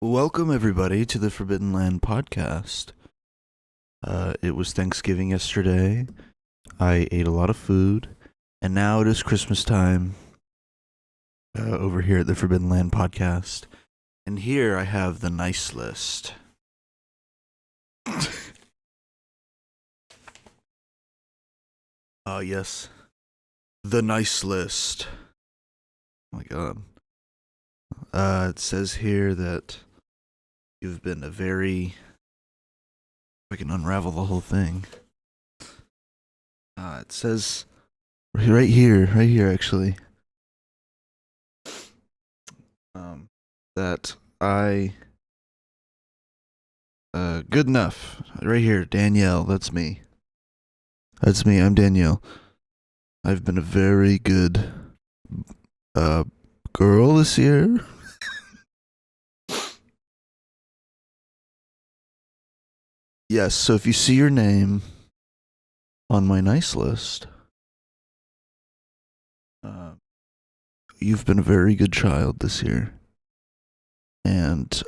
Welcome, everybody, to the Forbidden Land podcast. It was Thanksgiving yesterday. I ate a lot of food, and now it is Christmas time over here at the Forbidden Land podcast. And here I have the nice list. Yes. The nice list. Oh my god. It says here that you've been a very... I can unravel the whole thing. It says right here actually, that I good enough. Right here, Danielle. That's me. I'm Danielle. I've been a very good girl this year. Yes, so if you see your name on my nice list, you've been a very good child this year. And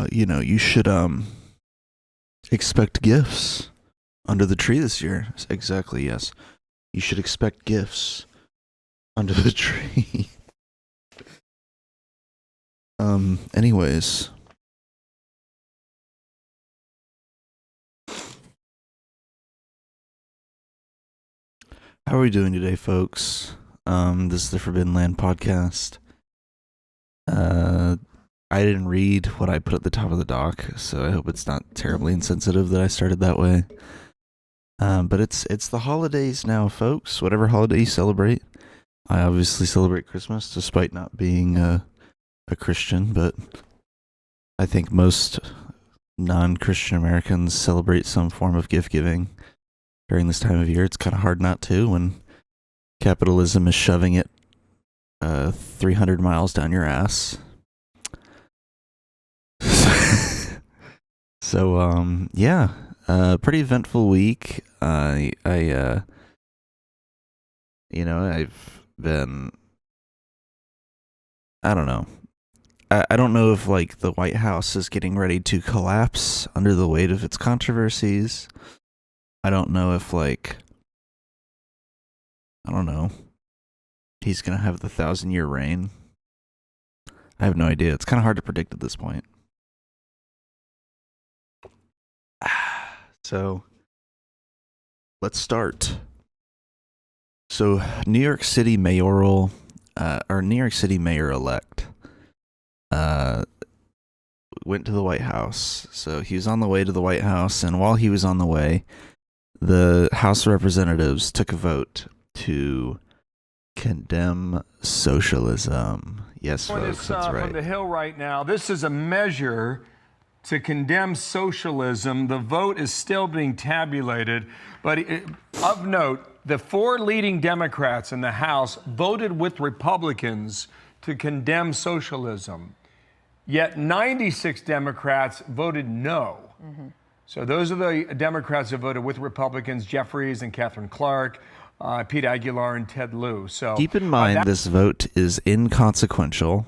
you should expect gifts under the tree this year. Exactly, yes. You should expect gifts under the tree. Anyways. How are we doing today, folks? This is the Forbidden Land podcast. I didn't read what I put at the top of the doc, so I hope it's not terribly insensitive that I started that way. But it's the holidays now, folks. Whatever holiday you celebrate. I obviously celebrate Christmas, despite not being a Christian, but I think most non-Christian Americans celebrate some form of gift giving during this time of year. It's kind of hard not to when capitalism is shoving it 300 miles down your ass. So, pretty eventful week. I've been, I don't know. I don't know if, like, the White House is getting ready to collapse under the weight of its controversies. I don't know if, he's gonna have the 1,000-year reign. I have no idea. It's kind of hard to predict at this point. So, let's start. So, New York City Mayor-Elect went to the White House. So he was on the way to the White House, and while he was on the way, the House of Representatives took a vote to condemn socialism. Yes, folks, that's right. From the Hill right now, this is a measure to condemn socialism. The vote is still being tabulated, but of note, the four leading Democrats in the House voted with Republicans to condemn socialism, yet 96 Democrats voted no. Mm-hmm. So those are the Democrats who voted with Republicans: Jeffries and Catherine Clark, Pete Aguilar and Ted Lieu. So keep in mind, this vote is inconsequential.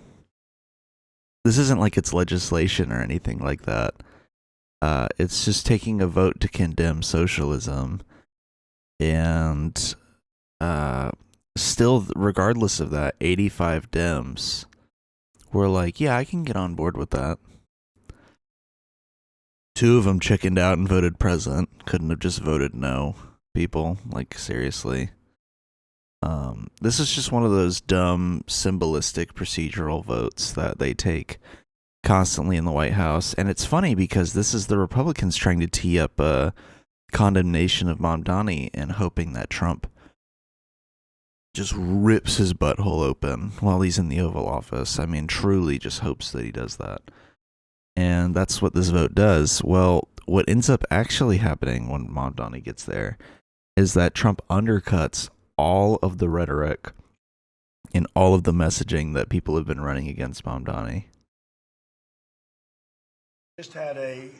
This isn't like it's legislation or anything like that. It's just taking a vote to condemn socialism. And still, regardless of that, 85 Dems were like, yeah, I can get on board with that. 2 of them chickened out and voted present. Couldn't have just voted no, people. Like, seriously. This is just one of those dumb, symbolistic, procedural votes that they take constantly in the White House. And it's funny because this is the Republicans trying to tee up a condemnation of Mamdani and hoping that Trump just rips his butthole open while he's in the Oval Office. I mean, truly just hopes that he does that. And that's what this vote does. Well, what ends up actually happening when Mamdani gets there is that Trump undercuts all of the rhetoric and all of the messaging that people have been running against Mamdani. Just had a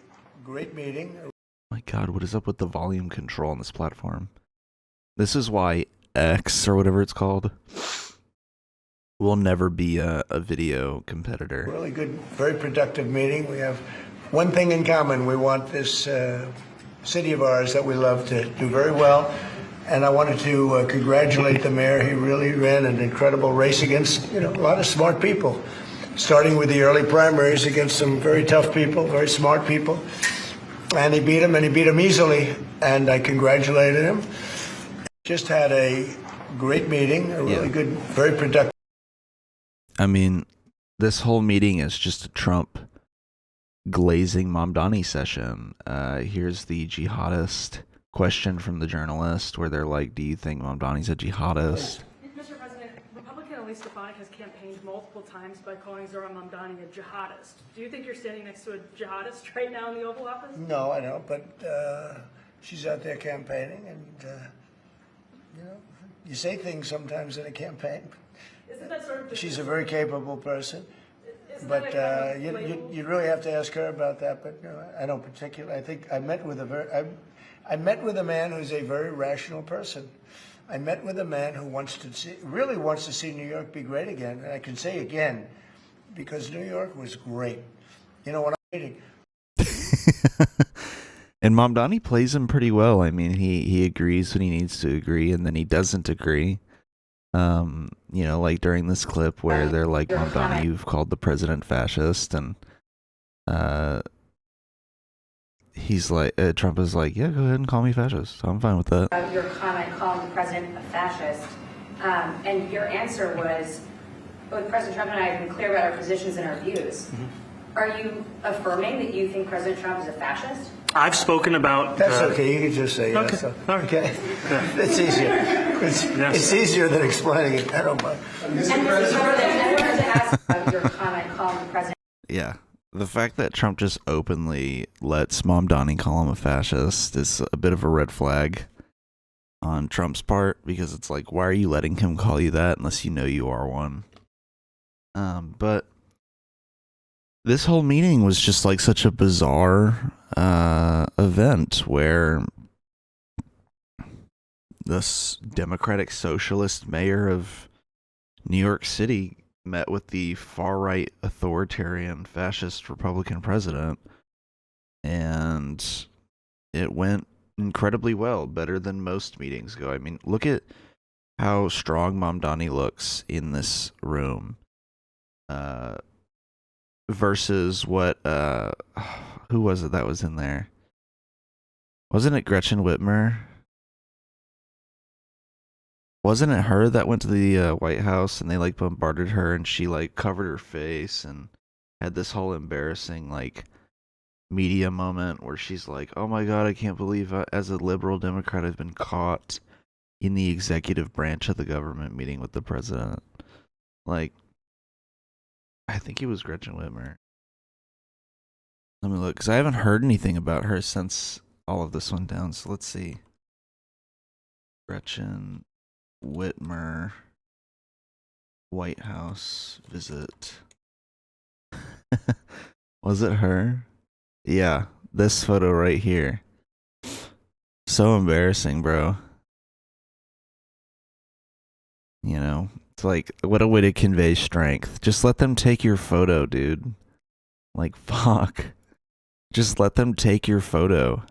great meeting. My God, what is up with the volume control on this platform? This is why X, or whatever it's called, We'll never be a video competitor. Really good, very productive meeting. We have one thing in common. We want this city of ours that we love to do very well. And I wanted to congratulate the mayor. He really ran an incredible race against, a lot of smart people, starting with the early primaries against some very tough people, very smart people. And he beat them easily. And I congratulated him. Just had a great meeting, a really good, very productive. I mean, this whole meeting is just a Trump glazing Mamdani session. Here's the jihadist question from the journalist where they're like, do you think Mamdani's a jihadist? Mr. President, Republican Elise Stefanik has campaigned multiple times by calling Zohran Mamdani a jihadist. Do you think you're standing next to a jihadist right now in the Oval Office? No, I don't, but she's out there campaigning, and, you say things sometimes in a campaign. Isn't that sort of She's a very capable person, Isn't but that a kind of label? you'd really have to ask her about that, but I don't particularly. I think I met with I met with a man who's a very rational person. I met with a man who really wants to see New York be great again. And I can say again, because New York was great. When I'm meeting. And Mamdani plays him pretty well. I mean, he agrees when he needs to agree, and then he doesn't agree. Like during this clip where they're like, Mamdani, you've called the president fascist, and he's like, Trump is like, yeah, go ahead and call me fascist. I'm fine with that. Your comment calling the president a fascist, and your answer was, both President Trump and I have been clear about our positions and our views. Mm-hmm. Are you affirming that you think President Trump is a fascist? I've spoken about... That's okay. You can just say okay. yes. Okay. It's easier. It's easier than explaining it. I don't mind. And Mr. President, I wanted to ask about your comment calling the president... Yeah. The fact that Trump just openly lets Mamdani call him a fascist is a bit of a red flag on Trump's part, because it's like, why are you letting him call you that unless you know you are one? But this whole meeting was just like such a bizarre event where this Democratic Socialist mayor of New York City met with the far-right authoritarian fascist Republican president, and it went incredibly well, better than most meetings go. I mean, look at how strong Mamdani looks in this room versus what who was it that was in there? Wasn't it Gretchen Whitmer? Wasn't it her that went to the White House and they like bombarded her and she like covered her face and had this whole embarrassing like media moment where she's like, oh my God, I can't believe as a liberal Democrat I've been caught in the executive branch of the government meeting with the president. Like, I think it was Gretchen Whitmer. Let me look, because I haven't heard anything about her since all of this went down. So let's see. Gretchen Whitmer White House visit. Was it her? Yeah, this photo right here. So embarrassing, bro. It's like, what a way to convey strength. Just let them take your photo, dude. Like, fuck. Just let them take your photo.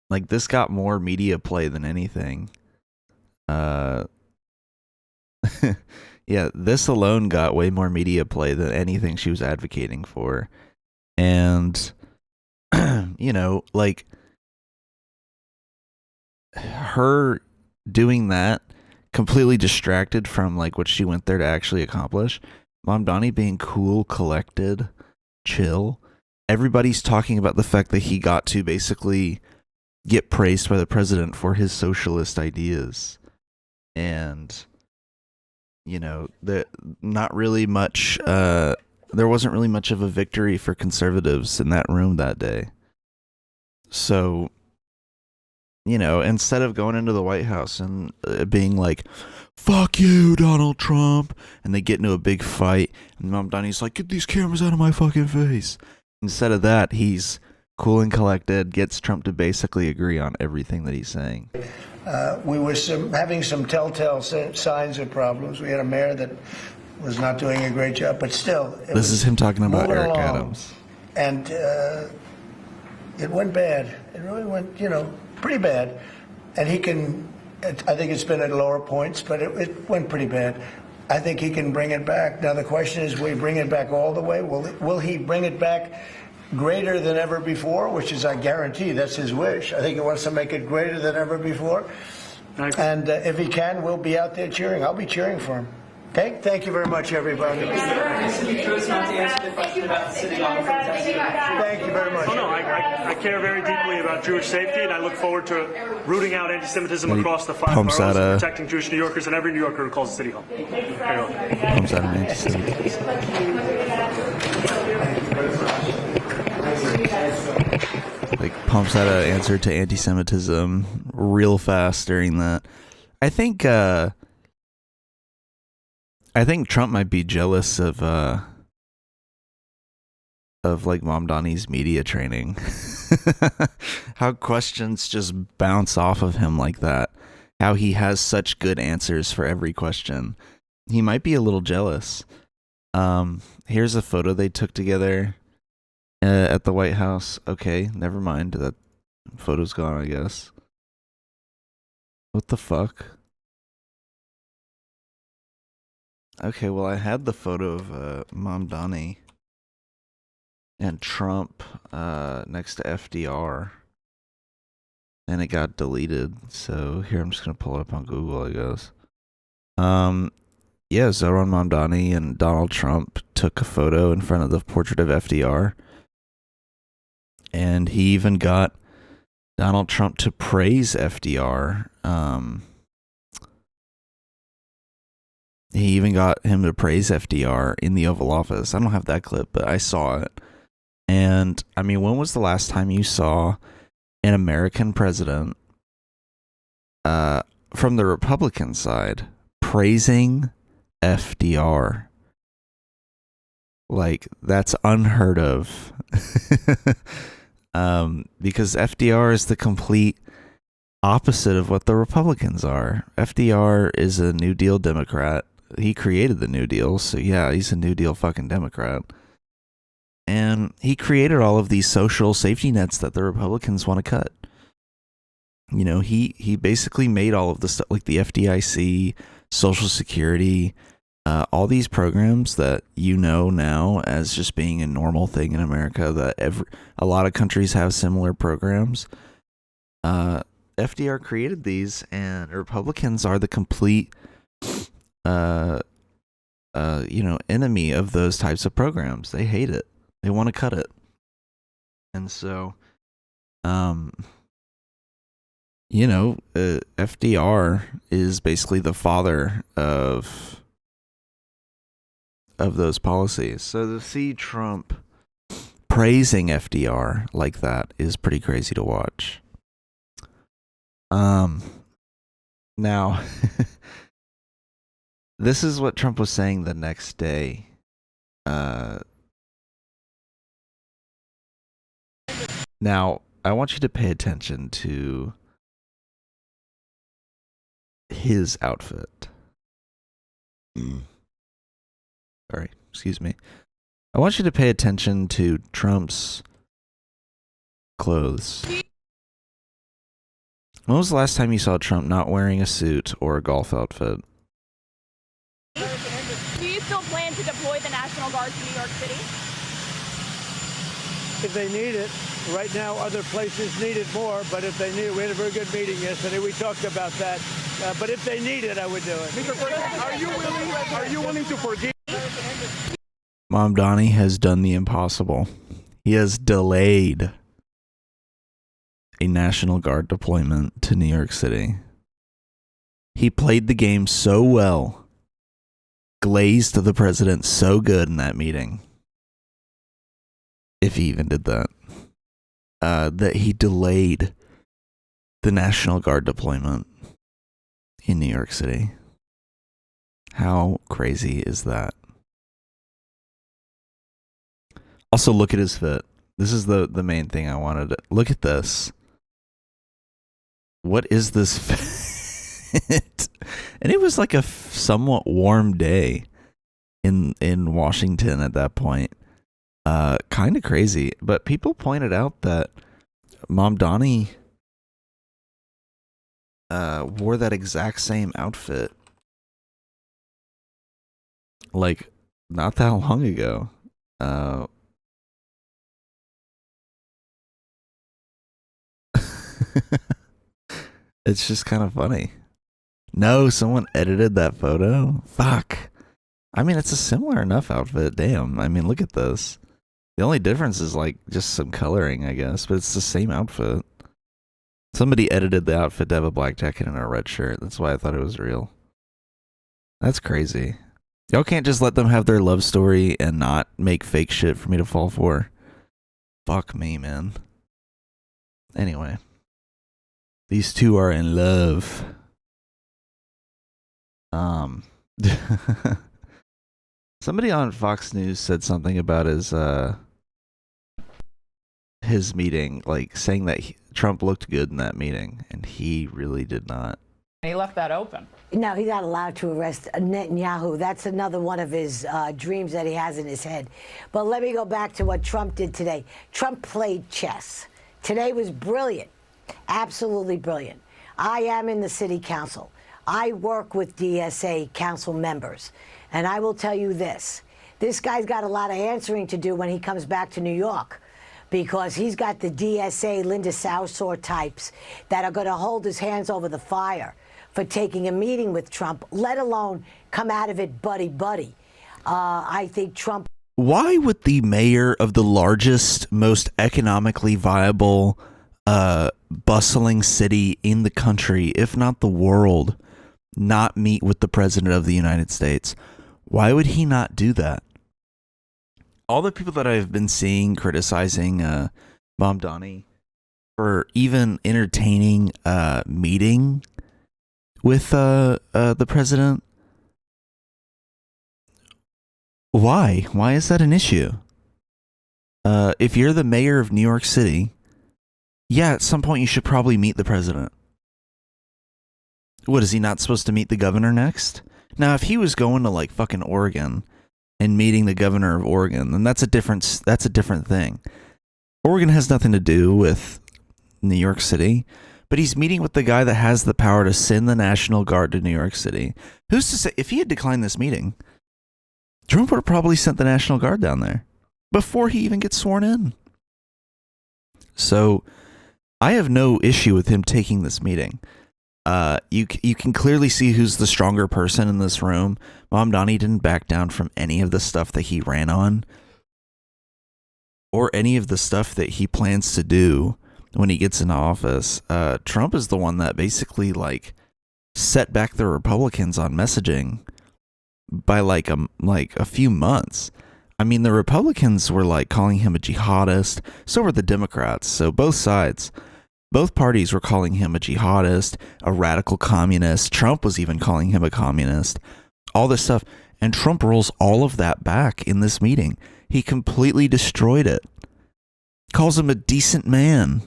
Like, this got more media play than anything. Yeah, this alone got way more media play than anything she was advocating for. And, like, her doing that completely distracted from, like, what she went there to actually accomplish. Mamdani being cool, collected, chill. Everybody's talking about the fact that he got to basically get praised by the president for his socialist ideas. And, not really much, there wasn't really much of a victory for conservatives in that room that day. So, instead of going into the White House and being like, fuck you, Donald Trump, and they get into a big fight, and Mamdani's like, get these cameras out of my fucking face. Instead of that, he's cool and collected, gets Trump to basically agree on everything that he's saying. We were having some telltale signs of problems. We had a mayor that was not doing a great job, but still. This is him talking about Eric along. Adams. And it went bad. It really went, pretty bad. And he can, I think it's been at lower points, but it went pretty bad. I think he can bring it back. Now, the question is, will he bring it back all the way? Will he bring it back greater than ever before, which is, I guarantee, that's his wish. I think he wants to make it greater than ever before. And if he can, we'll be out there cheering. I'll be cheering for him. Okay? Thank you very much, everybody. You chose not to answer the question about the city hall. Thank you very much. Oh, no, I care very deeply about Jewish safety, and I look forward to rooting out anti-Semitism across the 5 boroughs and protecting Jewish New Yorkers and every New Yorker who calls the city hall. Pumps out an anti-Semitism. Like, pumps out an answer to anti-Semitism real fast during that. I think Trump might be jealous of like Mamdani's media training. How questions just bounce off of him like that. How he has such good answers for every question. He might be a little jealous. Here's a photo they took together at the White House. Okay, never mind. That photo's gone, I guess. What the fuck? Okay, well, I had the photo of Mamdani and Trump next to FDR, and it got deleted. So here, I'm just gonna pull it up on Google, I guess. Yeah, Zohran Mamdani and Donald Trump took a photo in front of the portrait of FDR, and he even got Donald Trump to praise FDR. He even got him to praise FDR in the Oval Office. I don't have that clip, but I saw it. And, I mean, when was the last time you saw an American president from the Republican side praising FDR? Like, that's unheard of. Because FDR is the complete opposite of what the Republicans are. FDR is a New Deal Democrat. He created the New Deal, so yeah, he's a New Deal fucking Democrat. And he created all of these social safety nets that the Republicans want to cut. You know, he basically made all of the stuff, like the FDIC, Social Security, all these programs that you know now as just being a normal thing in America, that a lot of countries have similar programs. FDR created these, and Republicans are the complete enemy of those types of programs. They hate it. They want to cut it. And so, FDR is basically the father of those policies. So to see Trump praising FDR like that is pretty crazy to watch. Now, this is what Trump was saying the next day. Now, I want you to pay attention to his outfit. Sorry, excuse me. I want you to pay attention to Trump's clothes. When was the last time you saw Trump not wearing a suit or a golf outfit? Do you still plan to deploy the National Guard to New York City? If they need it. Right now, other places need it more, but if they need it, we had a very good meeting yesterday. We talked about that. But if they need it, I would do it. Mr. President, are you willing to forgive? Mamdani has done the impossible. He has delayed a National Guard deployment to New York City. He played the game so well, glazed the president so good in that meeting, if he even did that, that he delayed the National Guard deployment in New York City. How crazy is that? Also, look at his fit. This is the main thing I wanted to look at this. What is this fit? And it was like a somewhat warm day in Washington at that point. Kind of crazy, but people pointed out that Mamdani wore that exact same outfit like not that long ago. It's just kind of funny. No, someone edited that photo? Fuck. I mean, it's a similar enough outfit. Damn. I mean, look at this. The only difference is like just some coloring, I guess, but it's the same outfit. Somebody edited the outfit to have a black jacket and a red shirt. That's why I thought it was real. That's crazy. Y'all can't just let them have their love story and not make fake shit for me to fall for. Fuck me, man. Anyway. These two are in love. Somebody on Fox News said something about his meeting, like saying that Trump looked good in that meeting, and he really did not. He left that open. No, he's not allowed to arrest Netanyahu. That's another one of his dreams that he has in his head. But let me go back to what Trump did today. Trump played chess. Today was brilliant. Absolutely brilliant. I am in the city council. I work with DSA council members. And I will tell you this. This guy's got a lot of answering to do when he comes back to New York, because he's got the DSA Linda Sarsour types that are going to hold his hands over the fire for taking a meeting with Trump, let alone come out of it buddy-buddy. I think Trump... Why would the mayor of the largest, most economically viable, bustling city in the country, if not the world, not meet with the president of the United States? Why would he not do that? All the people that I've been seeing criticizing Mamdani for even entertaining a meeting with the president, why? Why is that an issue? If you're the mayor of New York City, yeah, at some point you should probably meet the president. What, is he not supposed to meet the governor next? Now, if he was going to like fucking Oregon and meeting the governor of Oregon, then that's a different thing. Oregon has nothing to do with New York City, but he's meeting with the guy that has the power to send the National Guard to New York City. Who's to say, if he had declined this meeting, Trump would have probably sent the National Guard down there before he even gets sworn in. So I have no issue with him taking this meeting. You can clearly see who's the stronger person in this room. Mamdani didn't back down from any of the stuff that he ran on, or any of the stuff that he plans to do when he gets into office. Trump is the one that basically like set back the Republicans on messaging by like a few months. I mean, the Republicans were like calling him a jihadist. So were the Democrats. So both sides. Both parties were calling him a jihadist, a radical communist. Trump was even calling him a communist. All this stuff. And Trump rolls all of that back in this meeting. He completely destroyed it. Calls him a decent man.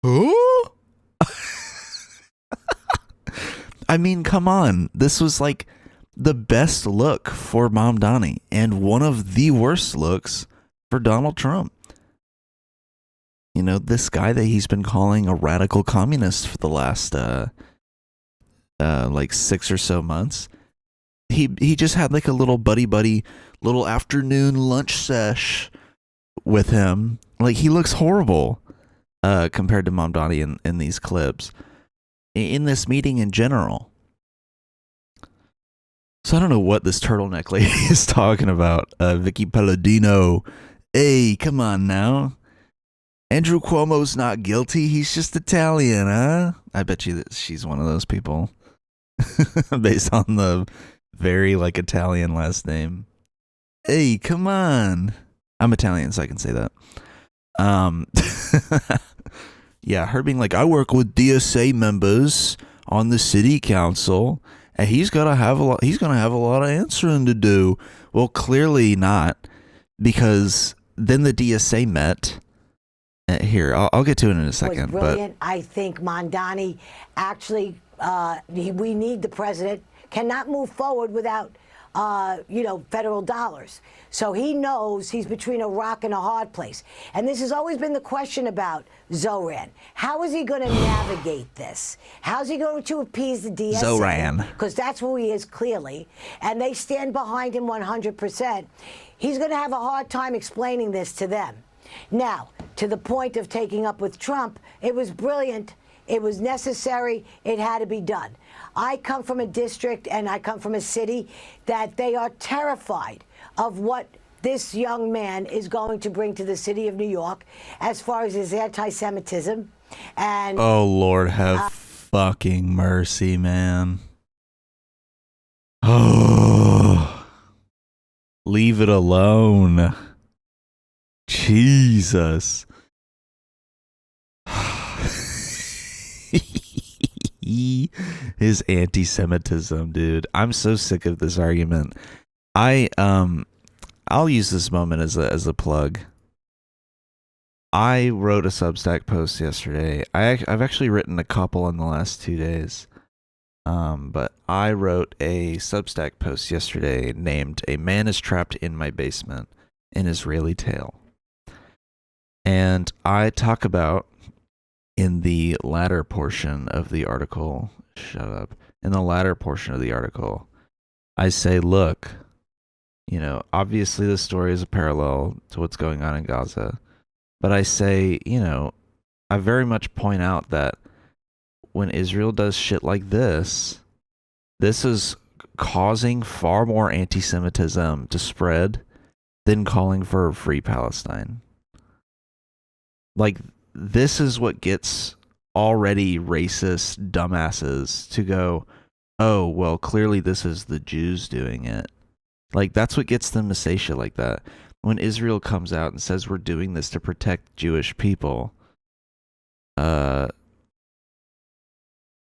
Who? I mean, come on. This was like the best look for Mamdani and one of the worst looks for Donald Trump. You know, this guy that he's been calling a radical communist for the last like 6 or so months. He just had like a little buddy little afternoon lunch sesh with him. Like, he looks horrible compared to Mamdani in these clips. In this meeting in general. So I don't know what this turtleneck lady is talking about. Vicky Palladino. Hey, come on now. Andrew Cuomo's not guilty. He's just Italian, huh? I bet you that she's one of those people. Based on the very, like, Italian last name. Hey, come on. I'm Italian, so I can say that. Yeah, her being like, I work with DSA members on the city council, and he's gonna have a lot of answering to do. Well, clearly not, because then the DSA met. Here, I'll get to it in a second. Was brilliant. I think Mamdani actually, we need the president, cannot move forward without, federal dollars. So he knows he's between a rock and a hard place. And this has always been the question about Zohran. How is he going to navigate this? How's he going to appease the DSA? Zohran. Because that's who he is, clearly. And they stand behind him 100%. He's going to have a hard time explaining this to them. Now, to the point of taking up with Trump, it was brilliant. It was necessary. It had to be done. I come from a district and I come from a city that they are terrified of what this young man is going to bring to the city of New York as far as his anti-Semitism. And oh, Lord, have fucking mercy, man. Oh, leave it alone. Jesus. His anti-Semitism, dude. I'm so sick of this argument. I'll use this moment as a plug. I wrote a Substack post yesterday. I've actually written a couple in the last 2 days. But I wrote a Substack post yesterday named "A Man is Trapped in My Basement: An Israeli Tale." And I talk about, in the latter portion of the article, in the latter portion of the article, I say, look, obviously the story is a parallel to what's going on in Gaza. But I say, I very much point out that when Israel does shit like this is causing far more anti-Semitism to spread than calling for a free Palestine. Like, this is what gets already racist dumbasses to go, oh, well, clearly this is the Jews doing it. Like, that's what gets them to say shit like that. When Israel comes out and says we're doing this to protect Jewish people, then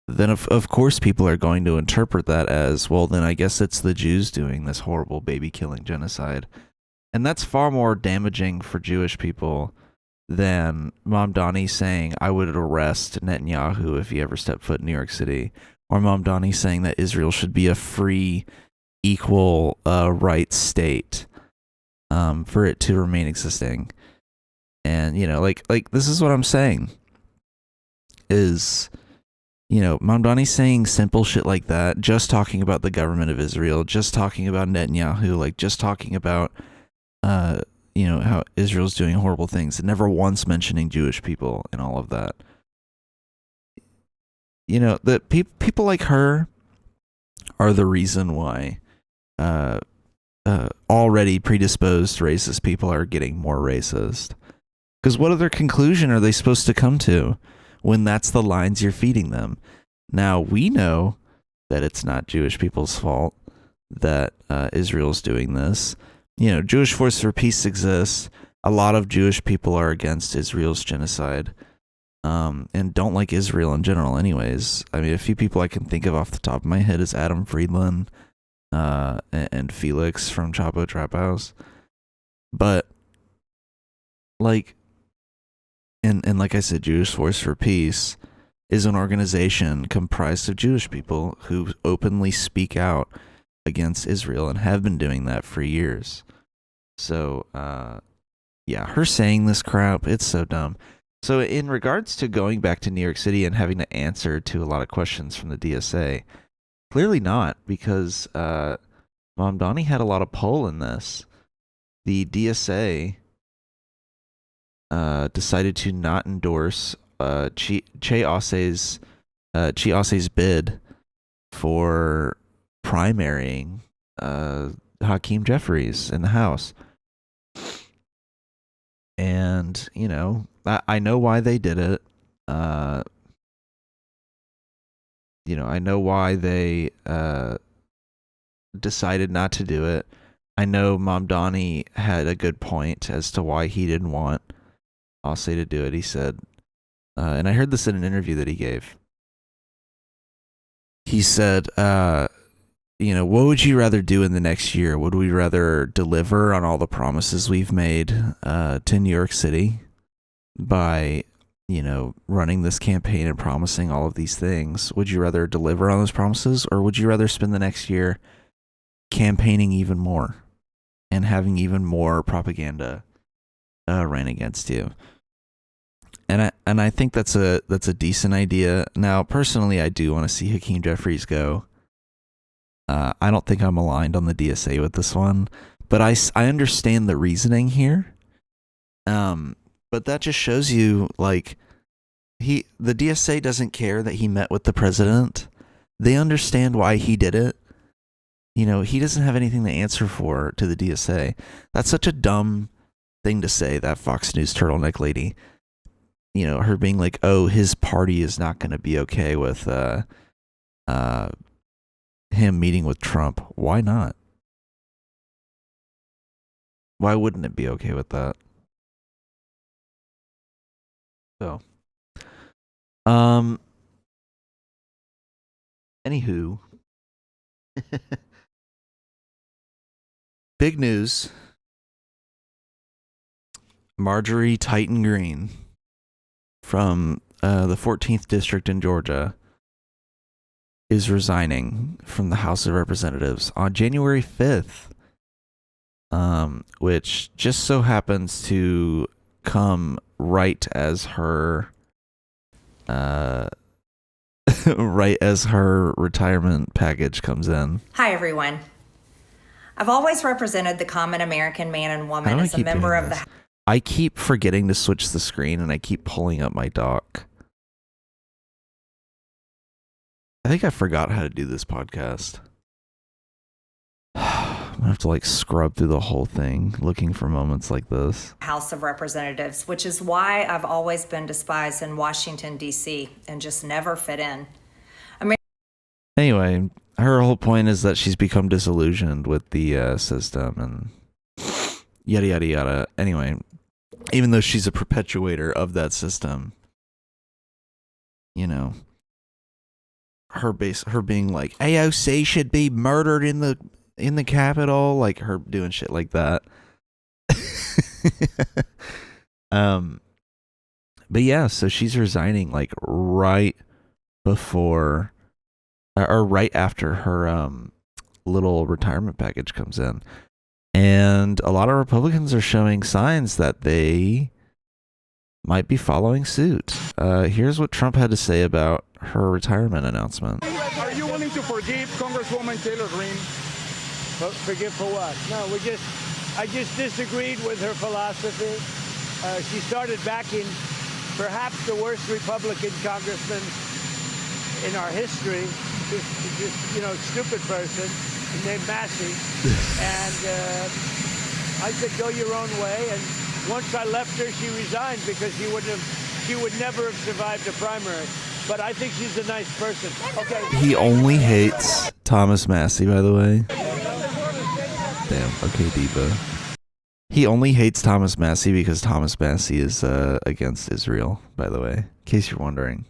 of course people are going to interpret that as, well, then I guess it's the Jews doing this horrible baby-killing genocide. And that's far more damaging for Jewish people than Mamdani saying, I would arrest Netanyahu if he ever stepped foot in New York City, or Mamdani saying that Israel should be a free, equal rights state for it to remain existing. And, like this is what I'm saying is, Mamdani saying simple shit like that, just talking about the government of Israel, just talking about Netanyahu, like just talking about how Israel's doing horrible things, and never once mentioning Jewish people and all of that. The people like her are the reason why already predisposed racist people are getting more racist. Because what other conclusion are they supposed to come to when that's the lines you're feeding them? Now, we know that it's not Jewish people's fault that Israel's doing this. Jewish Force for Peace exists. A lot of Jewish people are against Israel's genocide, and don't like Israel in general anyways. I mean, a few people I can think of off the top of my head is Adam Friedland and Felix from Chapo Trap House. But, like, and like I said, Jewish Force for Peace is an organization comprised of Jewish people who openly speak out against Israel and have been doing that for years. So, yeah, her saying this crap, it's so dumb. So in regards to going back to New York City and having to answer to a lot of questions from the DSA, clearly not, because Mamdani had a lot of pull in this. The DSA decided to not endorse Che Osse's bid for primarying Hakeem Jeffries in the House. And, I know why they did it. I know why they decided not to do it. I know Mamdani had a good point as to why he didn't want Osse to do it. He said, and I heard this in an interview that he gave. He said, what would you rather do in the next year? Would we rather deliver on all the promises we've made to New York City by, running this campaign and promising all of these things? Would you rather deliver on those promises, or would you rather spend the next year campaigning even more and having even more propaganda ran against you? And I think that's a decent idea. Now, personally, I do want to see Hakeem Jeffries go. I don't think I'm aligned on the DSA with this one, but I understand the reasoning here. But that just shows you, like, the DSA doesn't care that he met with the president. They understand why he did it. He doesn't have anything to answer for to the DSA. That's such a dumb thing to say, that Fox News turtleneck lady. Her being like, oh, his party is not going to be okay with him meeting with Trump. Why not? Why wouldn't it be okay with that? So, anywho, big news. Marjorie Titan Green from the 14th District in Georgia is resigning from the House of Representatives on January 5th, which just so happens to come right as her retirement package comes in. Hi, everyone. I've always represented the common American man and woman as a member of the... I keep forgetting to switch the screen, and I keep pulling up my doc. I think I forgot how to do this podcast. I'm gonna have to scrub through the whole thing looking for moments like this. House of Representatives, which is why I've always been despised in Washington, D.C. and just never fit in. Anyway, her whole point is that she's become disillusioned with the system and yada, yada, yada. Anyway, even though she's a perpetuator of that system, her being like, AOC should be murdered in the Capitol, like her doing shit like that. But yeah, so she's resigning right before or right after her little retirement package comes in. And a lot of Republicans are showing signs that they might be following suit. Here's what Trump had to say about her retirement announcement. Are you willing to forgive Congresswoman Taylor Greene? Forgive for what? No, I just disagreed with her philosophy. She started backing perhaps the worst Republican congressman in our history, just stupid person named Massey. And I said, go your own way. And once I left her, she resigned because she would never have survived a primary. But I think she's a nice person. Okay. He only hates Thomas Massey, by the way. Damn. Okay, Diva. He only hates Thomas Massey because Thomas Massey is against Israel, by the way, in case you're wondering.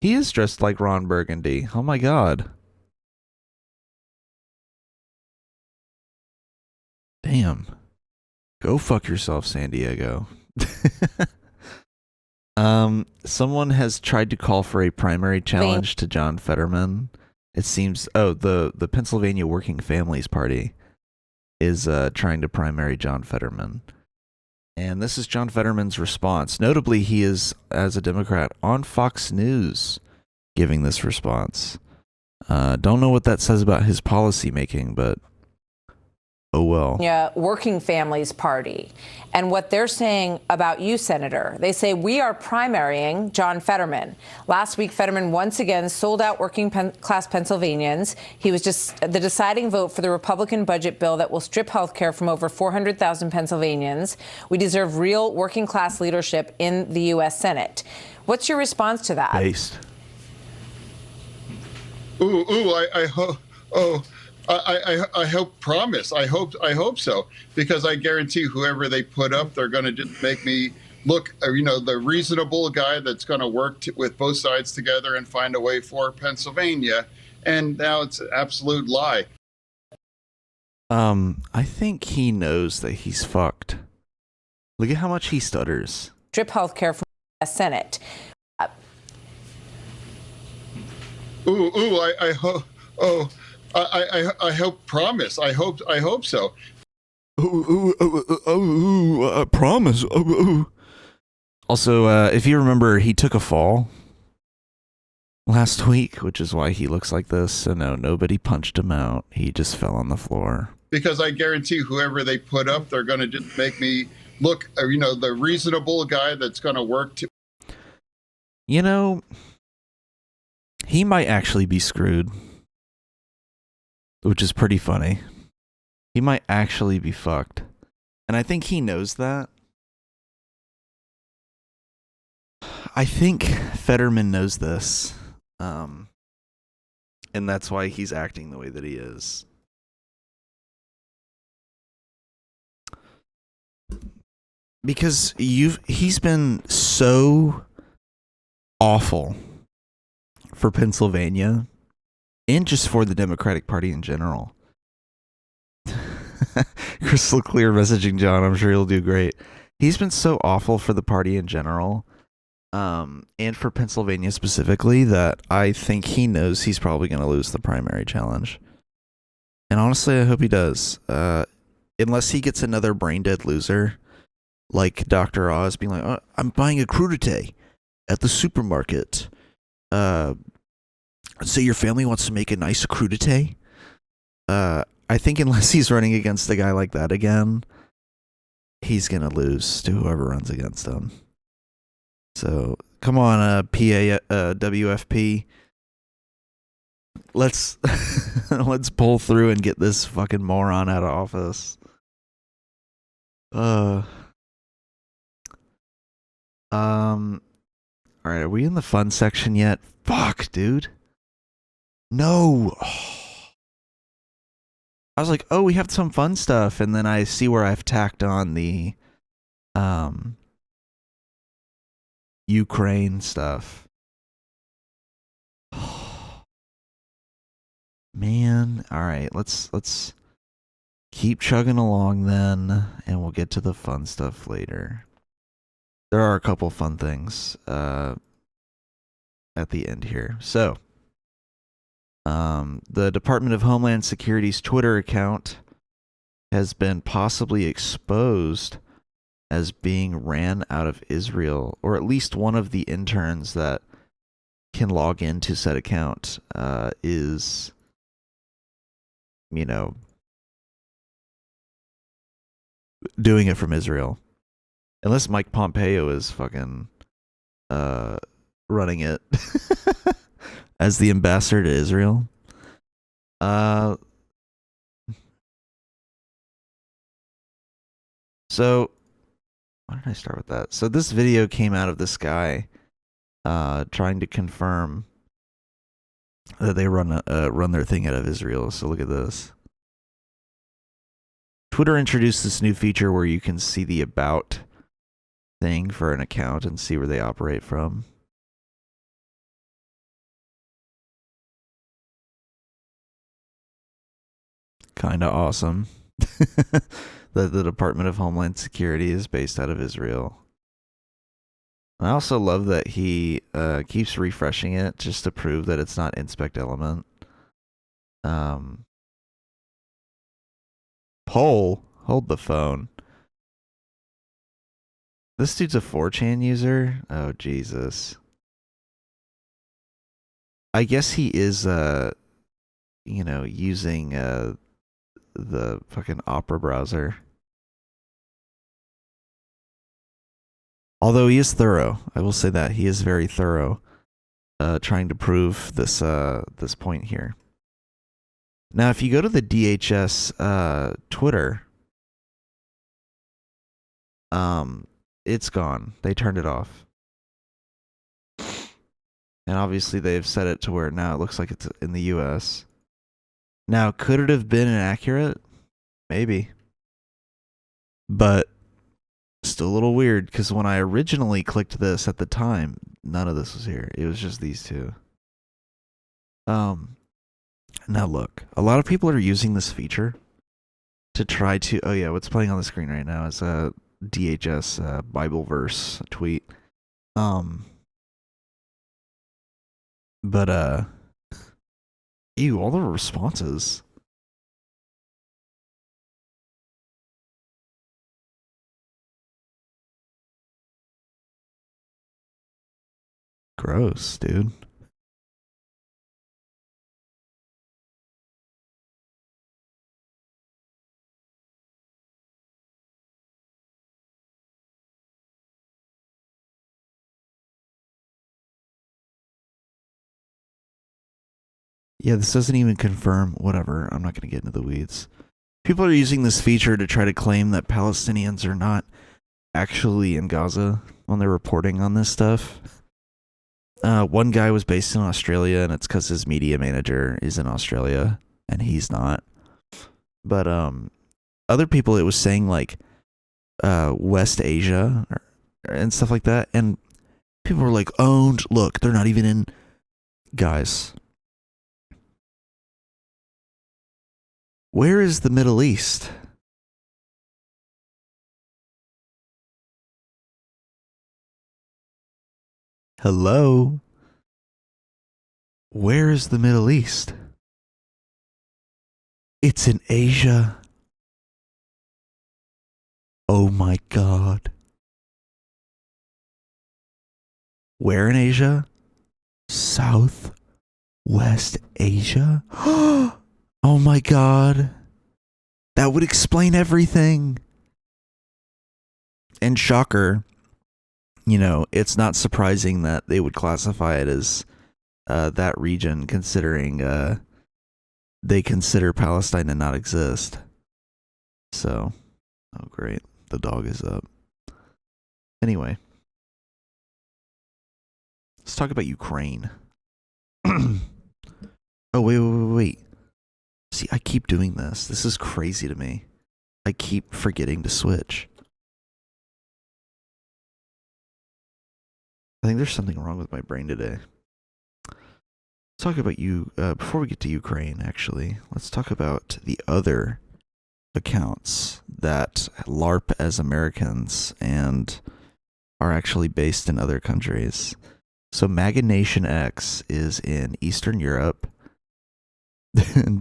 He is dressed like Ron Burgundy. Oh my god. Damn. Go fuck yourself, San Diego. Someone has tried to call for a primary challenge to John Fetterman. It seems, the Pennsylvania Working Families Party is trying to primary John Fetterman. And this is John Fetterman's response. Notably, he is, as a Democrat, on Fox News giving this response. Don't know what that says about his policy making, but oh well. Yeah, Working Families Party. And what they're saying about you, Senator, they say we are primarying John Fetterman. Last week, Fetterman once again sold out working class Pennsylvanians. He was just the deciding vote for the Republican budget bill that will strip health care from over 400,000 Pennsylvanians. We deserve real working class leadership in the U.S. Senate. What's your response to that? Based. I hope so, because I guarantee whoever they put up, they're going to just make me look, the reasonable guy that's going to work with both sides together and find a way for Pennsylvania. and now it's an absolute lie. I think he knows that he's fucked. Look at how much he stutters. Strip healthcare from the Senate. I hope. Oh, I hope. Promise. I hope so. I promise. Also, if you remember, he took a fall last week, which is why he looks like this. So no, nobody punched him out. He just fell on the floor. Because I guarantee whoever they put up, they're going to just make me look, the reasonable guy that's going to work. He might actually be screwed, which is pretty funny. He might actually be fucked. And I think he knows that. I think Fetterman knows this. And that's why he's acting the way that he is. Because he's been so awful for Pennsylvania and just for the Democratic Party in general. Crystal clear messaging, John. I'm sure he'll do great. He's been so awful for the party in general, and for Pennsylvania specifically, that I think he knows he's probably going to lose the primary challenge. And honestly, I hope he does. Unless he gets another brain dead loser, like Dr. Oz being like, oh, I'm buying a crudité at the supermarket. Say your family wants to make a nice crudité. I think unless he's running against a guy like that again, he's going to lose to whoever runs against him. So, come on, WFP. Let's pull through and get this fucking moron out of office. All right, are we in the fun section yet? Fuck, dude. No. I was like, oh, we have some fun stuff, and then I see where I've tacked on the Ukraine stuff. Man, all right, let's keep chugging along then, and we'll get to the fun stuff later. There are a couple fun things at the end here. So, the Department of Homeland Security's Twitter account has been possibly exposed as being ran out of Israel, or at least one of the interns that can log into said account is, doing it from Israel. Unless Mike Pompeo is fucking running it as the ambassador to Israel. So, why did I start with that? So this video came out of this guy trying to confirm that they run their thing out of Israel. So look at this. Twitter introduced this new feature where you can see the about thing for an account and see where they operate from. Kind of awesome that the Department of Homeland Security is based out of Israel. I also love that he keeps refreshing it just to prove that it's not inspect element. Poll, hold the phone. This dude's a 4chan user? Oh, Jesus. I guess he is, using the fucking Opera browser. Although he is thorough. I will say that. He is very thorough, trying to prove this this point here. Now, if you go to the DHS Twitter, it's gone. They turned it off. And obviously they've set it to where now it looks like it's in the US. Now, could it have been inaccurate? Maybe. But still a little weird, because when I originally clicked this at the time, none of this was here. It was just these two. Now look, a lot of people are using this feature to try to. Oh yeah, what's playing on the screen right now is a DHS Bible verse tweet. But ew, all the responses. Gross, dude. Yeah, this doesn't even confirm. Whatever, I'm not going to get into the weeds. People are using this feature to try to claim that Palestinians are not actually in Gaza when they're reporting on this stuff. One guy was based in Australia, and it's because his media manager is in Australia, and he's not. But other people, it was saying like West Asia and stuff like that, and people were like, owned. Look, they're not even in. Guys, where is the Middle East? Hello? Where is the Middle East? It's in Asia. Oh my God. Where in Asia? Southwest Asia? Oh my God. That would explain everything. And shocker, you know, it's not surprising that they would classify it as that region, considering they consider Palestine to not exist. So, oh great, the dog is up. Anyway, let's talk about Ukraine. Oh, wait. See, I keep doing this. This is crazy to me. I keep forgetting to switch. I think there's something wrong with my brain today. Let's talk about before we get to Ukraine, actually. Let's talk about the other accounts that LARP as Americans and are actually based in other countries. So MAGA Nation X is in Eastern Europe.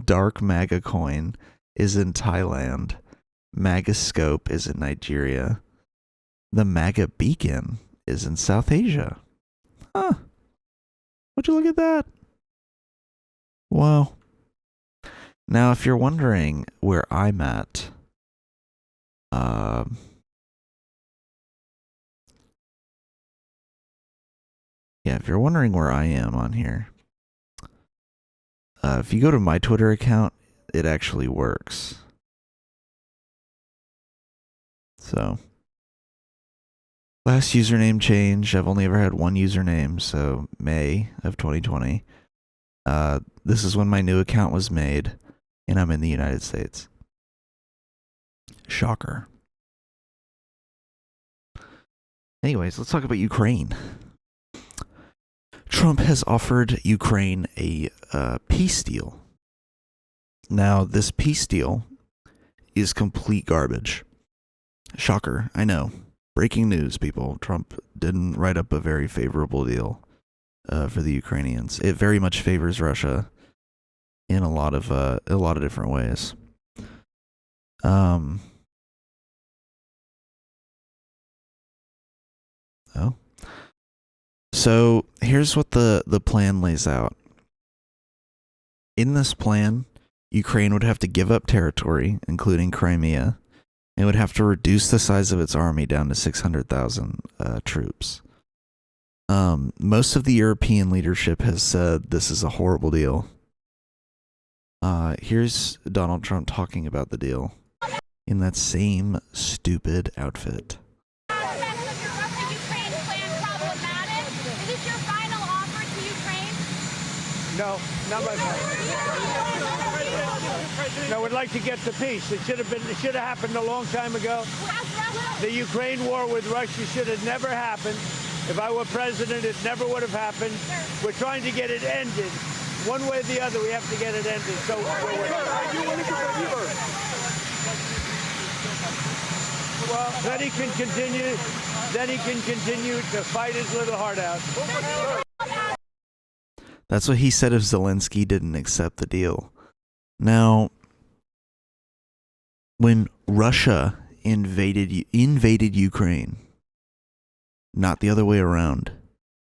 Dark MAGA Coin is in Thailand. MAGA Scope is in Nigeria. The MAGA Beacon is in South Asia. Huh. Would you look at that? Wow. Now, if you're wondering where I'm at, if you're wondering where I am on here, if you go to my Twitter account, it actually works. So, last username change, I've only ever had one username, so May of 2020. This is when my new account was made, and I'm in the United States. Shocker. Anyways, let's talk about Ukraine. Trump has offered Ukraine a peace deal. Now, this peace deal is complete garbage. Shocker, I know. Breaking news, people. Trump didn't write up a very favorable deal for the Ukrainians. It very much favors Russia in a lot of different ways. So here's what the plan lays out. In this plan, Ukraine would have to give up territory, including Crimea, and would have to reduce the size of its army down to 600,000 troops. Most of the European leadership has said this is a horrible deal. Here's Donald Trump talking about the deal in that same stupid outfit. No, not my plan. No, we'd like to get the peace. It should have happened a long time ago. The Ukraine war with Russia should have never happened. If I were president, it never would have happened. We're trying to get it ended. one way or the other, we have to get it ended. So Are you willing to forgive her? well, then he can continue. Then he can continue to fight his little heart out. That's what he said if Zelensky didn't accept the deal. Now, when Russia invaded Ukraine, not the other way around,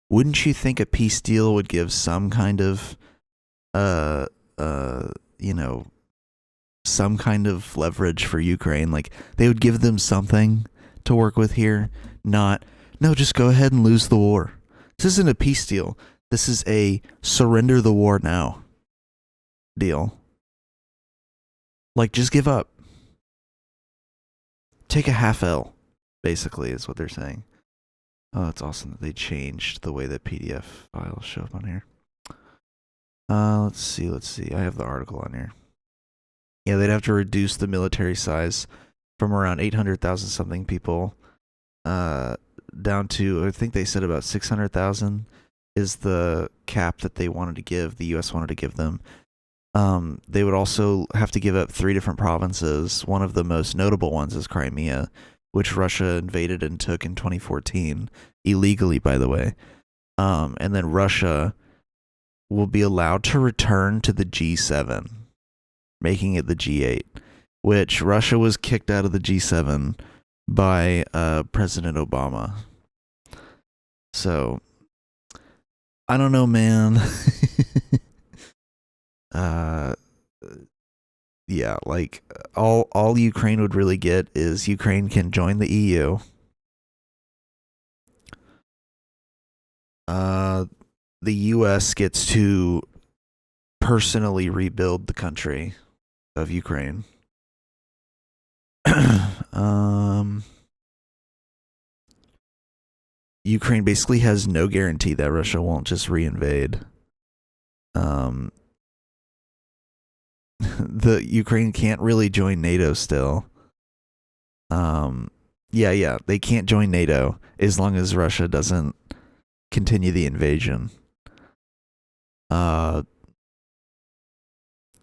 wouldn't you think a peace deal would give some kind of, some kind of leverage for Ukraine? Like, they would give them something to work with here, no, just go ahead and lose the war. This isn't a peace deal. This is a surrender the war now deal. Like, just give up. Take a half L, basically, is what they're saying. Oh, it's awesome that they changed the way that PDF files show up on here. Let's see. I have the article on here. Yeah, they'd have to reduce the military size from around 800,000 something people down to, I think they said about 600,000 is the cap that they wanted to give, the U.S. wanted to give them. They would also have to give up 3 different provinces. One of the most notable ones is Crimea, which Russia invaded and took in 2014, illegally, by the way. And then Russia will be allowed to return to the G7, making it the G8, which Russia was kicked out of the G7 by President Obama. So, I don't know, man. Yeah, like all Ukraine would really get is Ukraine can join the EU. The US gets to personally rebuild the country of Ukraine. Ukraine basically has no guarantee that Russia won't just reinvade. The Ukraine can't really join NATO still. Yeah, they can't join NATO as long as Russia doesn't continue the invasion.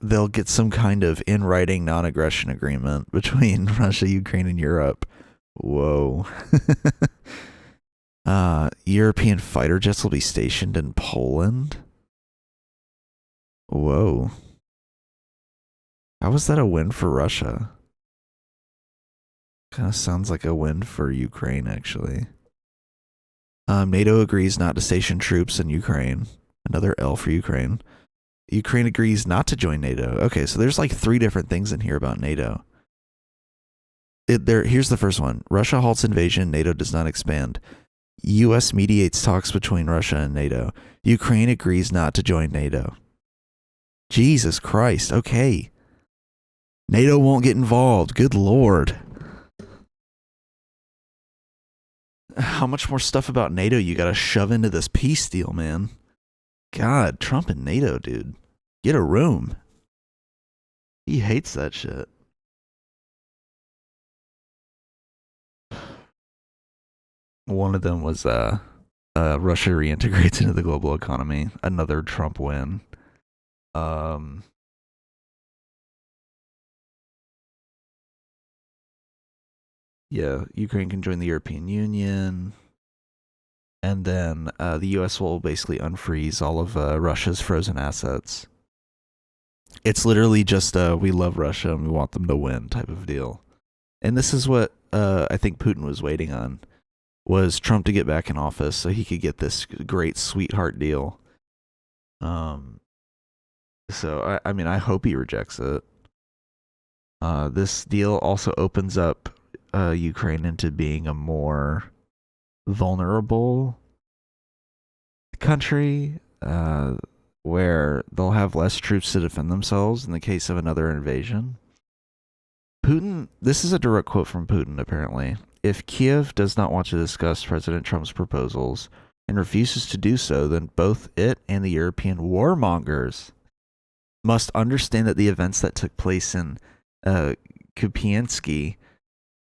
They'll get some kind of in-writing non-aggression agreement between Russia, Ukraine, and Europe. Whoa. European fighter jets will be stationed in Poland. Whoa. How is that a win for Russia? Kind of sounds like a win for Ukraine, actually. NATO agrees not to station troops in Ukraine. Another L for Ukraine. Ukraine agrees not to join NATO. Okay, so there's like 3 different things in here about NATO. Here's the first one. Russia halts invasion. NATO does not expand. U.S. mediates talks between Russia and NATO. Ukraine agrees not to join NATO. Jesus Christ. Okay. NATO won't get involved. Good Lord. How much more stuff about NATO you gotta shove into this peace deal, man? God, Trump and NATO, dude. Get a room. He hates that shit. One of them was Russia reintegrates into the global economy. Another Trump win. Yeah, Ukraine can join the European Union. And then the U.S. will basically unfreeze all of Russia's frozen assets. It's literally just we love Russia and we want them to win type of deal. And this is what I think Putin was waiting on, was Trump to get back in office so he could get this great sweetheart deal. So, I mean, I hope he rejects it. This deal also opens up Ukraine into being a more vulnerable country, where they'll have less troops to defend themselves in the case of another invasion. Putin, this is a direct quote from Putin, apparently. If Kiev does not want to discuss President Trump's proposals and refuses to do so, then both it and the European warmongers must understand that the events that took place in Kupiansk,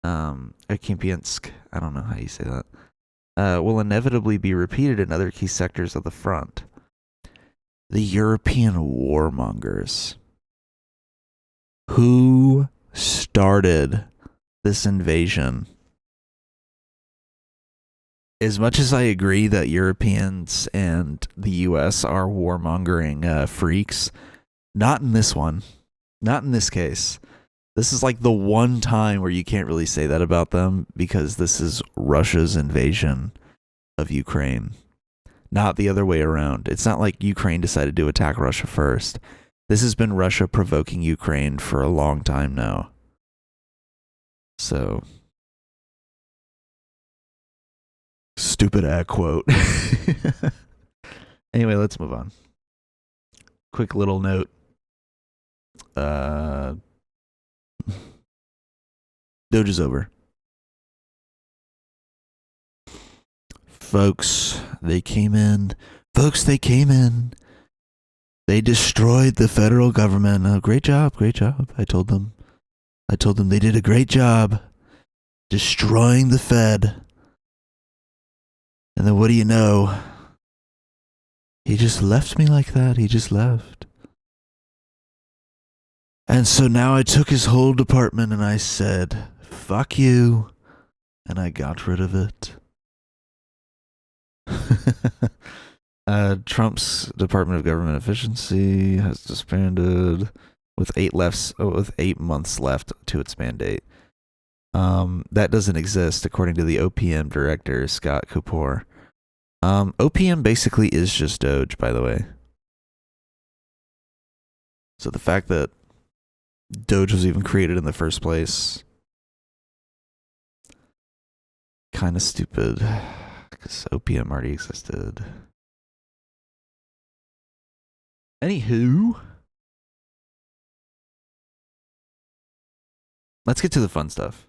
I don't know how you say that, will inevitably be repeated in other key sectors of the front. the European warmongers who started this invasion. As much as I agree that Europeans and the US are warmongering freaks, not in this one. Not in this case. This is like the one time where you can't really say that about them because this is Russia's invasion of Ukraine. Not the other way around. It's not like Ukraine decided to attack Russia first. This has been Russia provoking Ukraine for a long time now. So, stupid ad quote. Anyway, let's move on. Quick little note. Doge is over. Folks, they came in. They destroyed the federal government. Oh, great job. I told them they did a great job destroying the Fed. And then what do you know? He just left me like that. He just left. And so now I took his whole department and I said, fuck you. And I got rid of it. Trump's Department of Government Efficiency has disbanded with 8 months left to its mandate. That doesn't exist according to the OPM director, Scott Kapoor. OPM basically is just Doge, by the way. So the fact that Doge was even created in the first place, kind of stupid, because OPM already existed. Anywho, let's get to the fun stuff.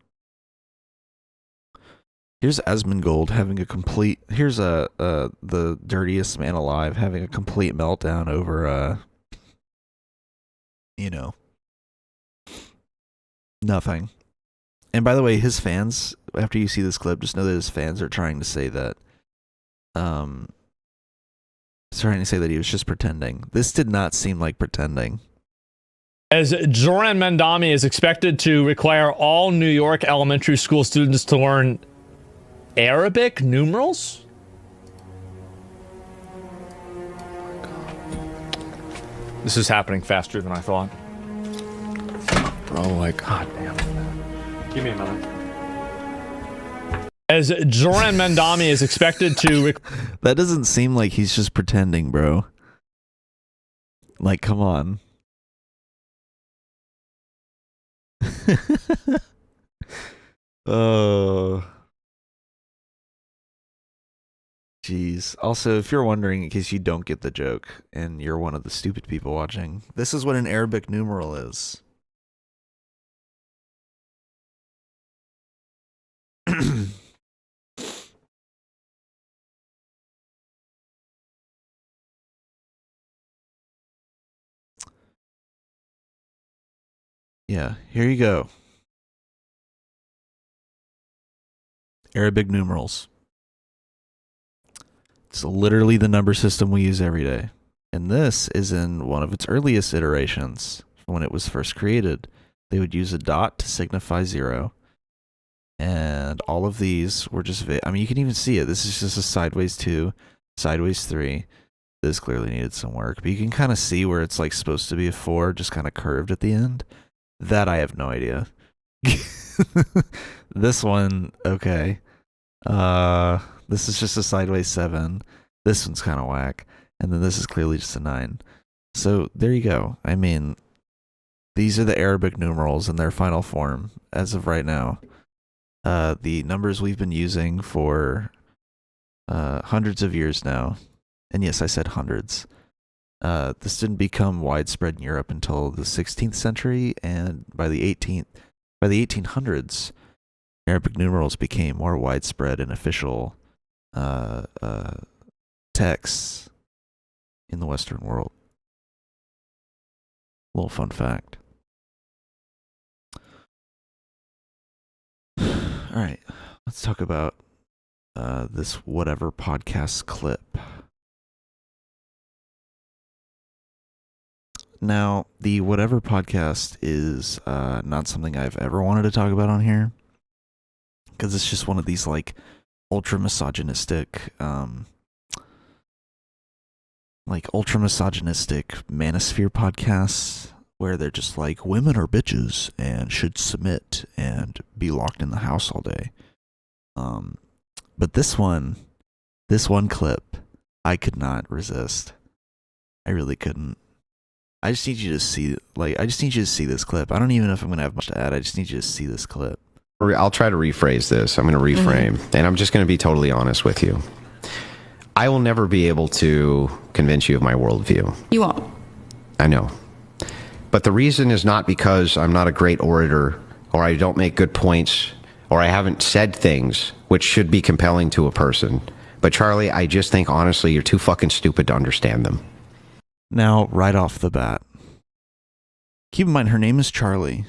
Here's Asmongold having a complete. Here's the dirtiest man alive having a complete meltdown over nothing. And by the way, his fans, after you see this clip, just know that his fans are trying to say that he was just pretending. This did not seem like pretending. As Zohran Mamdani is expected to require all New York elementary school students to learn Arabic numerals? This is happening faster than I thought. Bro, like, god damn it. Give me a minute. As Zohran Mamdani is expected to... That doesn't seem like he's just pretending, bro. Like, come on. Oh... Jeez. Also, if you're wondering, in case you don't get the joke, and you're one of the stupid people watching, this is what an Arabic numeral is. Yeah, here you go. Arabic numerals. It's literally the number system we use every day. And this is in one of its earliest iterations. When it was first created, they would use a dot to signify 0. And all of these were just, I mean, you can even see it. This is just a sideways 2, sideways 3. This clearly needed some work. But you can kind of see where it's like supposed to be a 4, just kind of curved at the end. That I have no idea. This one, okay. This is just a sideways 7. This one's kind of whack. And then this is clearly just a 9. So there you go. I mean, these are the Arabic numerals in their final form as of right now. The numbers we've been using for hundreds of years now. And yes, I said hundreds. This didn't become widespread in Europe until the 16th century, and by the 1800s, Arabic numerals became more widespread in official texts in the Western world. Little fun fact. All right, let's talk about this whatever podcast clip. Now, the Whatever podcast is not something I've ever wanted to talk about on here, because it's just one of these like ultra misogynistic manosphere podcasts where they're just like, women are bitches and should submit and be locked in the house all day. But this one clip, I could not resist. I really couldn't. I just need you to see this clip. I don't even know if I'm going to have much to add. I just need you to see this clip. I'll try to rephrase this. I'm going to reframe, and I'm just going to be totally honest with you. I will never be able to convince you of my worldview. You won't. I know. But the reason is not because I'm not a great orator, or I don't make good points, or I haven't said things which should be compelling to a person. But Charlie, I just think honestly you're too fucking stupid to understand them. Now, right off the bat, keep in mind her name is Charlie,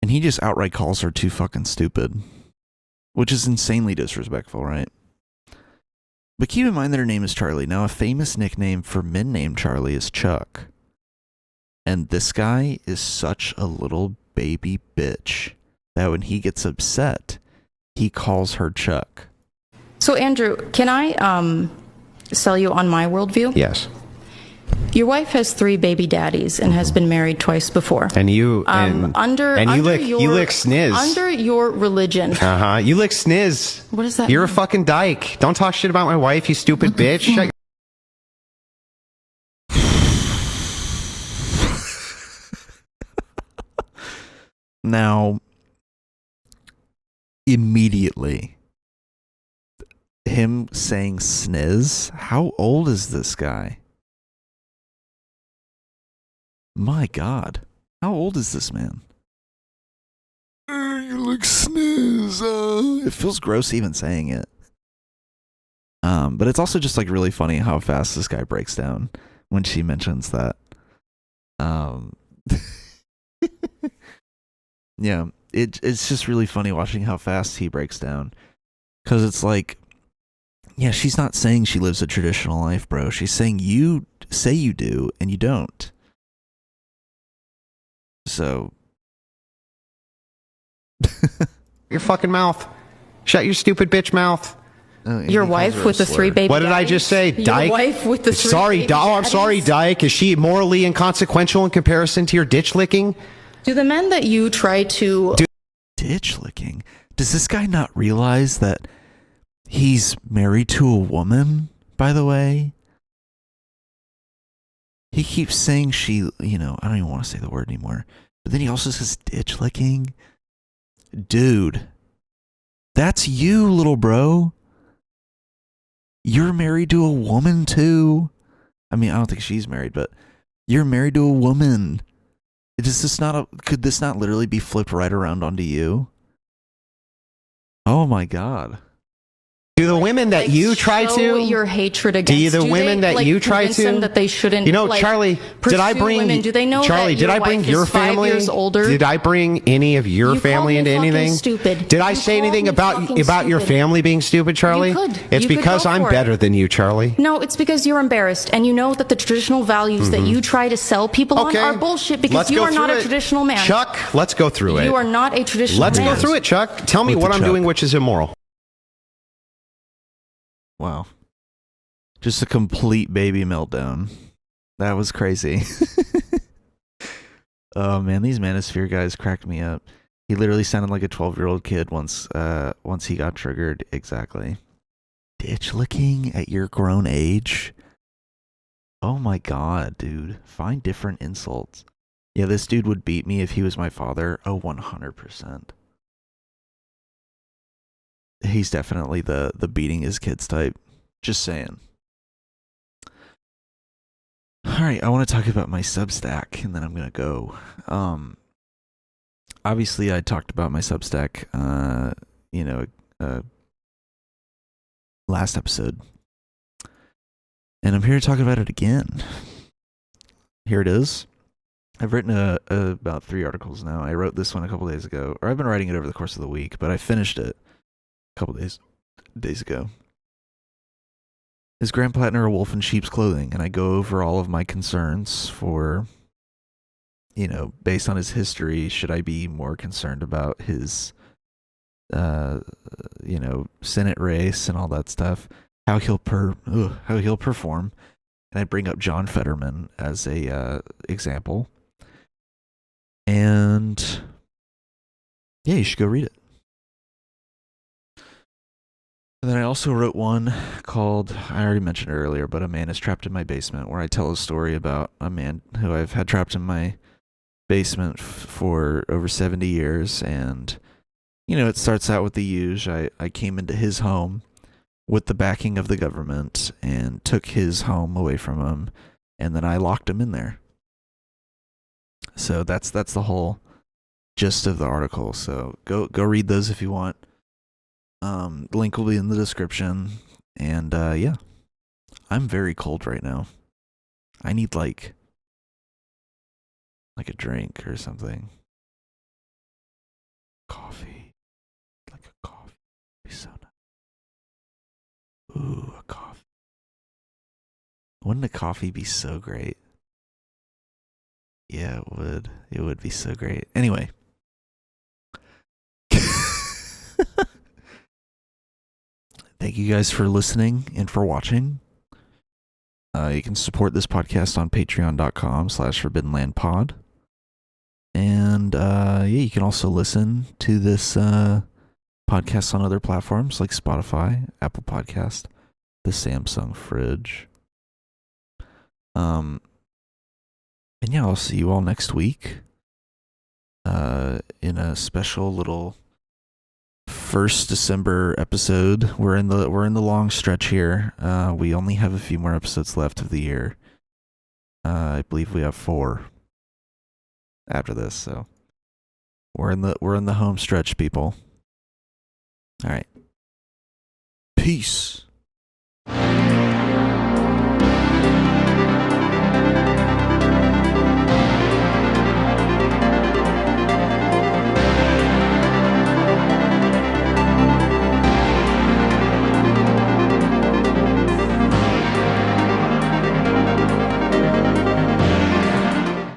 and he just outright calls her too fucking stupid, which is insanely disrespectful, right? But keep in mind that her name is Charlie. Now, a famous nickname for men named Charlie is Chuck. And this guy is such a little baby bitch that when he gets upset, he calls her Chuck. So, Andrew, can I sell you on my worldview? Yes. Your wife has 3 baby daddies and has been married twice before. And you you lick sniz. Under your religion. You lick sniz. What does that You're mean? a fucking dyke. Don't talk shit about my wife, you stupid bitch. Shut Now, immediately, him saying sniz, how old is this guy? My God, how old is this man? You look sniz. It feels gross even saying it. But it's also just like really funny how fast this guy breaks down when she mentions that. Yeah, it's just really funny watching how fast he breaks down. Because it's like, yeah, she's not saying she lives a traditional life, bro. She's saying you say you do, and you don't. So. your fucking mouth. Shut your stupid bitch mouth. Your wife with the 3 baby What did I just say? Dyke? Your wife with the 3 Sorry, baby I'm sorry, Dyke. Is she morally inconsequential in comparison to your ditch licking? Do the men that you try to... Ditch licking? Does this guy not realize that he's married to a woman, by the way? He keeps saying she, I don't even want to say the word anymore. But then he also says ditch licking. Dude, that's you, little bro. You're married to a woman too. I mean, I don't think she's married, but you're married to a woman. Could this not literally be flipped right around onto you? Oh my God. Do the women that you try to your hatred against you try to that they shouldn't Charlie, did I bring women? Do they know Charlie, that did I bring your family? 5 years older? Did I bring any of your family into anything? Stupid. Did I say anything about your family being stupid, Charlie? You could. It's You could because go I'm for it. better than you, Charlie. No, it's because you're embarrassed and you know that the traditional values that you try to sell people on are bullshit because you are not a traditional man. Chuck, let's go through it. You are not a traditional Let's man. go through it, Chuck. Tell me what I'm doing which is immoral. Wow. Just a complete baby meltdown. That was crazy. Oh man, these Manosphere guys cracked me up. He literally sounded like a 12-year-old kid once he got triggered. Exactly. Ditch licking at your grown age? Oh my God, dude. Find different insults. Yeah, this dude would beat me if he was my father. Oh, 100%. He's definitely the beating his kids type. Just saying. Alright, I want to talk about my Substack, and then I'm going to go. Obviously, I talked about my Substack, last episode. And I'm here to talk about it again. Here it is. I've written about 3 articles now. I wrote this one a couple days ago, or I've been writing it over the course of the week, but I finished it a couple days ago. Is Graham Plattner a wolf in sheep's clothing? And I go over all of my concerns for, based on his history, should I be more concerned about his, Senate race and all that stuff? How he'll perform. And I bring up John Fetterman as a example. And yeah, you should go read it. And then I also wrote one called, I already mentioned it earlier, but A Man is Trapped in My Basement, where I tell a story about a man who I've had trapped in my basement for over 70 years. And, it starts out with the usual. I came into his home with the backing of the government and took his home away from him. And then I locked him in there. So that's the whole gist of the article. So go read those if you want. Link will be in the description. And yeah, I'm very cold right now. I need like a drink or something. Coffee. Like a coffee. Would be so nice. Ooh, a coffee. Wouldn't a coffee be so great? Yeah, it would. It would be so great. Anyway. Thank you guys for listening and for watching. You can support this podcast on patreon.com/forbiddenlandpod. And yeah, you can also listen to this podcast on other platforms like Spotify, Apple Podcast, the Samsung Fridge. And yeah, I'll see you all next week in a special little 1st December episode. We're in the long stretch here. We only have a few more episodes left of the year. I believe we have 4 after this, so we're in the home stretch, people. All right. Peace.